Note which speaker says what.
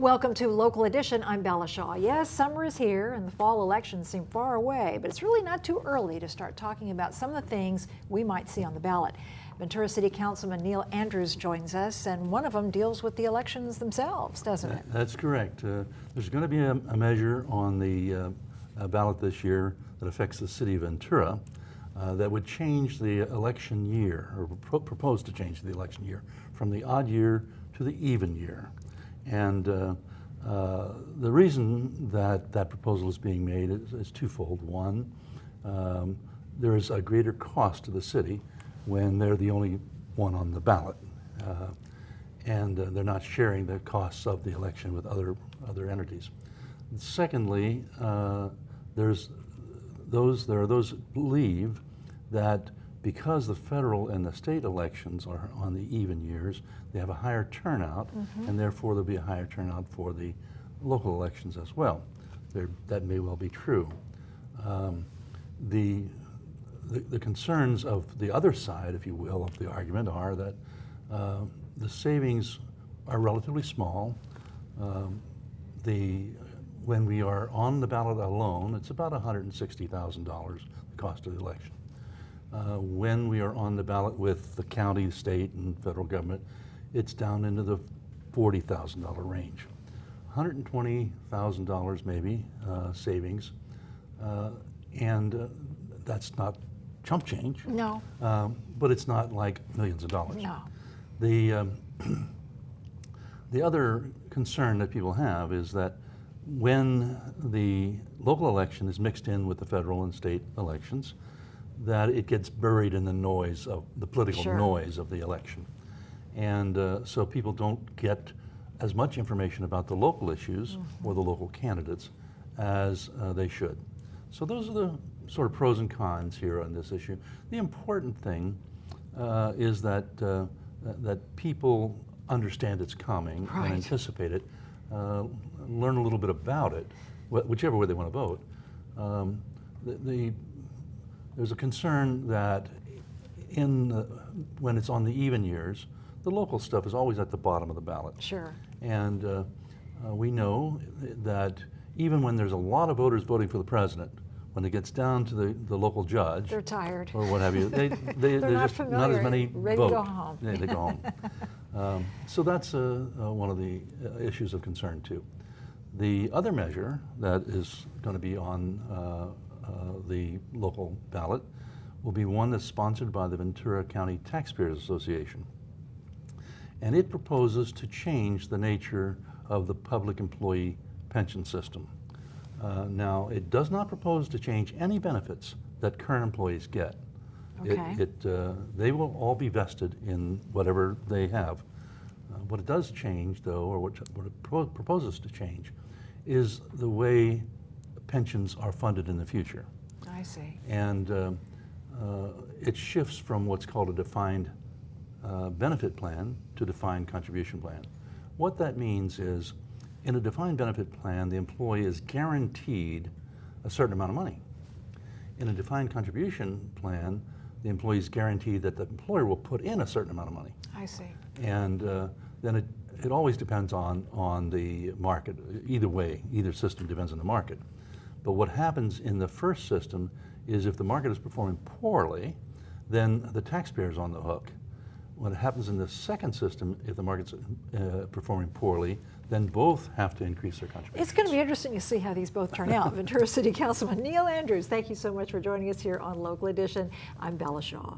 Speaker 1: Welcome to Local Edition. I'm Bella Shaw. Yes, summer is here and the fall elections seem far away, but it's really not too early to start talking about some of the things we might see on the ballot. Ventura City Councilman Neal joins us, and one of them deals with the elections themselves, doesn't it?
Speaker 2: That's correct. There's going to be a measure on the ballot this year that affects the city of Ventura that would change the election year, or propose to change the election year, from the odd year to the even year. And the reason that that proposal is being made is twofold. One, there is a greater cost to the city when they're the only one on the ballot, and they're not sharing the costs of the election with other entities. And secondly, there are those who believe that because the federal and the state elections are on the even years, they have a higher turnout, and therefore there'll be a higher turnout for the local elections as well. That may well be true. The concerns of the other side, if you will, of the argument are that the savings are relatively small. When we are on the ballot alone, it's about $160,000, the cost of the election. When we are on the ballot with the county, state, and federal government, it's down into the $40,000 range. $120,000 maybe savings, and that's not chump change.
Speaker 1: No.
Speaker 2: But it's not like millions of dollars.
Speaker 1: No.
Speaker 2: The other concern that people have is that when the local election is mixed in with the federal and state elections, that it gets buried in the noise of the political noise of the election. And so people don't get as much information about the local issues or the local candidates as they should. So those are the sort of pros and cons here on this issue. The important thing is that people understand it's coming and anticipate it, learn a little bit about it, whichever way they want to vote. There's a concern that when it's on the even years, the local stuff is always at the bottom of the ballot.
Speaker 1: Sure.
Speaker 2: And we know that even when there's a lot of voters voting for the president, when it gets down to the local judge,
Speaker 1: they're tired
Speaker 2: or what have you, they're just
Speaker 1: familiar,
Speaker 2: not as many
Speaker 1: ready
Speaker 2: vote.
Speaker 1: to go home.
Speaker 2: Yeah, they go home. So that's one of the issues of concern too. The other measure that is going to be on the local ballot will be one that's sponsored by the Ventura County Taxpayers Association. And it proposes to change the nature of the public employee pension system. Now, it does not propose to change any benefits that current employees get.
Speaker 1: Okay.
Speaker 2: They will all be vested in whatever they have. What it does change, though, or what it proposes to change, is the way pensions are funded in the future.
Speaker 1: I see.
Speaker 2: And it shifts from what's called a defined benefit plan to defined contribution plan. What that means is, in a defined benefit plan, the employee is guaranteed a certain amount of money. In a defined contribution plan, the employee is guaranteed that the employer will put in a certain amount of money.
Speaker 1: I see.
Speaker 2: And then it always depends on the market. Either way, either system depends on the market. But what happens in the first system is if the market is performing poorly, then the taxpayer's on the hook. What happens in the second system, if the market's performing poorly, then both have to increase their contributions.
Speaker 1: It's going to be interesting to see how these both turn out. Ventura City Councilman Neal, thank you so much for joining us here on Local Edition. I'm Bella Shaw.